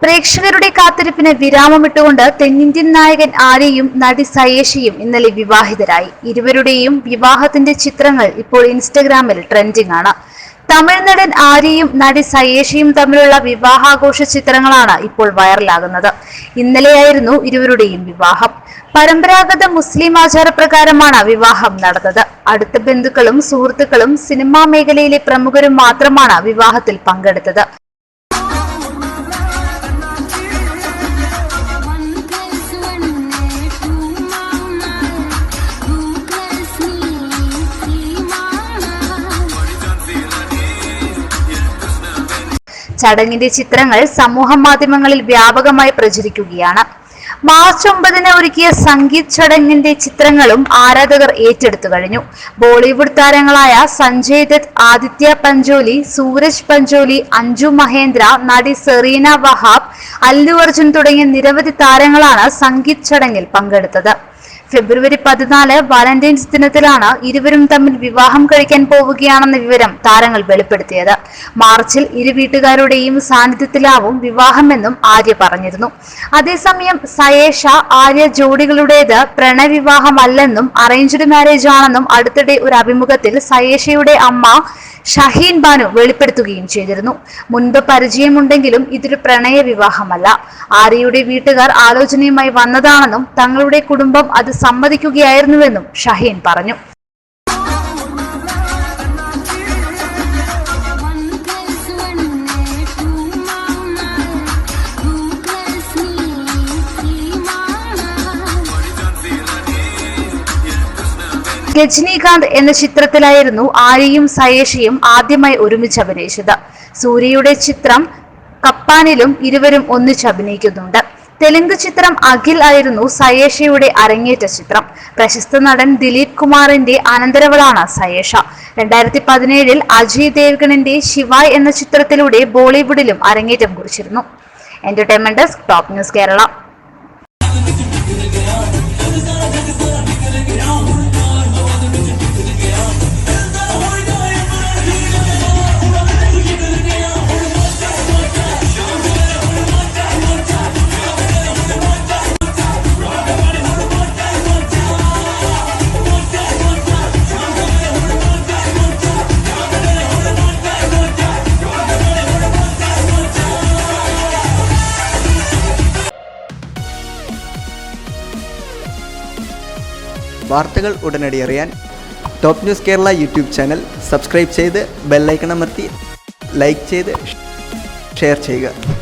പ്രേക്ഷകരുടെ കാത്തിരിപ്പിന് വിരാമമിട്ടുകൊണ്ട് തെന്നിന്ത്യൻ നായകൻ ആര്യയും നടി സയേഷയും ഇന്നലെ വിവാഹിതരായി. ഇരുവരുടെയും വിവാഹത്തിന്റെ ചിത്രങ്ങൾ ഇപ്പോൾ ഇൻസ്റ്റഗ്രാമിൽ ട്രെൻഡിംഗ് ആണ്. തമിഴ് നടൻ ആര്യയും നടി സയേഷയും തമ്മിലുള്ള വിവാഹാഘോഷ ചിത്രങ്ങളാണ് ഇപ്പോൾ വൈറലാകുന്നത്. ഇന്നലെയായിരുന്നു ഇരുവരുടെയും വിവാഹം. പരമ്പരാഗത മുസ്ലിം ആചാരപ്രകാരമാണ് വിവാഹം നടന്നത്. അടുത്ത ബന്ധുക്കളും സുഹൃത്തുക്കളും സിനിമാ മേഖലയിലെ പ്രമുഖരും മാത്രമാണ് വിവാഹത്തിൽ പങ്കെടുത്തത്. ചടങ്ങിന്റെ ചിത്രങ്ങൾ സമൂഹ മാധ്യമങ്ങളിൽ വ്യാപകമായി പ്രചരിക്കുകയാണ്. മാർച്ച് 9 ഒരുക്കിയ സംഗീത് ചടങ്ങിന്റെ ചിത്രങ്ങളും ആരാധകർ ഏറ്റെടുത്തു കഴിഞ്ഞു. ബോളിവുഡ് താരങ്ങളായ സഞ്ജയ് ദത്ത്, ആദിത്യ പഞ്ചോലി, സൂരജ് പഞ്ചോലി, അഞ്ജു മഹേന്ദ്ര, നടി സെറീന വഹാബ്, അല്ലു അർജുൻ തുടങ്ങിയ നിരവധി താരങ്ങളാണ് സംഗീത് ചടങ്ങിൽ പങ്കെടുത്തത്. ഫെബ്രുവരി 14 വാലന്റൈൻസ് ദിനത്തിലാണ് ഇരുവരും തമ്മിൽ വിവാഹം കഴിക്കാൻ പോവുകയാണെന്ന വിവരം താരങ്ങൾ വെളിപ്പെടുത്തിയത്. മാർച്ചിൽ ഇരു വീട്ടുകാരുടെയും സാന്നിധ്യത്തിലാവും വിവാഹമെന്നും ആര്യ പറഞ്ഞിരുന്നു. അതേസമയം സയേഷ ആര്യ ജോഡികളുടേത് പ്രണയവിവാഹമല്ലെന്നും അറേഞ്ച്ഡ് മാരേജ് ആണെന്നും അടുത്തിടെ ഒരു അഭിമുഖത്തിൽ സയേഷയുടെ അമ്മ ഷഹീൻ ബാനു വെളിപ്പെടുത്തുകയും ചെയ്തിരുന്നു. മുൻപ് പരിചയമുണ്ടെങ്കിലും ഇതൊരു പ്രണയ വിവാഹമല്ല. ആര്യയുടെ വീട്ടുകാർ ആലോചനയുമായി വന്നതാണെന്നും തങ്ങളുടെ കുടുംബം അത് സമ്മതിക്കുകയായിരുന്നുവെന്നും ഷഹീൻ പറഞ്ഞു. രജനീകാന്ത് എന്ന ചിത്രത്തിലായിരുന്നു ആര്യയും സയേഷയും ആദ്യമായി ഒരുമിച്ച് അഭിനയിച്ചത്. സൂര്യയുടെ ചിത്രം കപ്പാനിലും ഇരുവരും ഒന്നിച്ച് അഭിനയിക്കുന്നുണ്ട്. തെലുങ്ക് ചിത്രം അഖിൽ ആയിരുന്നു സയേഷയുടെ അരങ്ങേറ്റ ചിത്രം. പ്രശസ്ത നടൻ ദിലീപ് കുമാറിന്റെ അനന്തരവളാണ് സയേഷ. 2017 അജയ് ദേവ്ഗണിന്റെ ശിവായ് എന്ന ചിത്രത്തിലൂടെ ബോളിവുഡിലും അരങ്ങേറ്റം കുറിച്ചിരുന്നു. Entertainment desk, top news Kerala. വാർത്തകൾ ഉടനടി അറിയാൻ top news Kerala YouTube channel subscribe ചെയ്ത് ബെല്ലൈക്കൺ അമർത്തി ലൈക്ക് ചെയ്ത് ഷെയർ ചെയ്യുക.